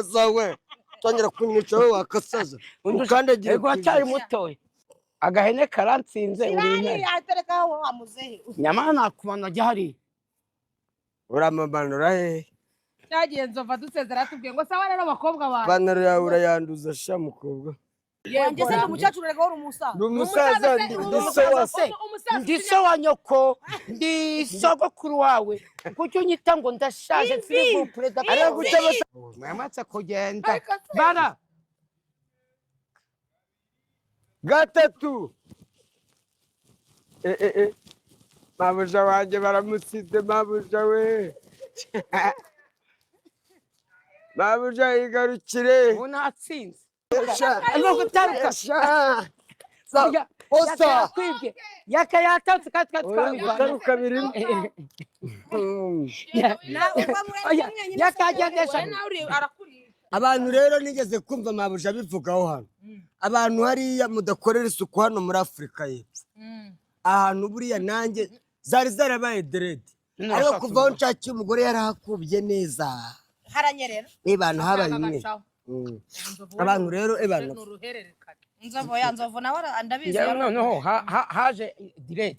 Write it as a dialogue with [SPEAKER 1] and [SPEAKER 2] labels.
[SPEAKER 1] zawe tongera kunyica wowe wakasaza ukandagira
[SPEAKER 2] ego cyari mutoye agahene karantsinze uri
[SPEAKER 3] atereka aho wamuzehe
[SPEAKER 2] nyamara nakubana jyari
[SPEAKER 1] uramabanura he
[SPEAKER 3] cyagiye nzova dusezera tubwiye ngo sawa rero bakobwa bawe
[SPEAKER 1] banaro yawe urayanduza sha mukobwa
[SPEAKER 3] wanjye se umucacuru rego uri umusaza
[SPEAKER 2] ndi so wa nyoko ndi sogokuru wawe kucyo unyita ngo ndashaje mfire perezida
[SPEAKER 1] ariko gutabasa
[SPEAKER 2] mwamatse kugenda bara
[SPEAKER 1] gatatu mabuja wanjye baramusize mabuja we mabuja igarukire
[SPEAKER 2] unatsinze
[SPEAKER 1] no gutaruka osa
[SPEAKER 2] kwibwe yakayatatse
[SPEAKER 1] gutaruka birimo
[SPEAKER 2] yakagendesha
[SPEAKER 1] abantu rero nigeze kumva mabuja bivugaho hano abantu hariya mudakorera isuku hano muri Afurika y'Epfo ahantu buriya nanjye zari zarabaye derede ariko kuva aho nshakiye umugore yarahakubye neza
[SPEAKER 3] haranyerera
[SPEAKER 1] abantu habaye imwe abantu rero
[SPEAKER 3] nzovu nawe ndabizi
[SPEAKER 2] noneho haje direde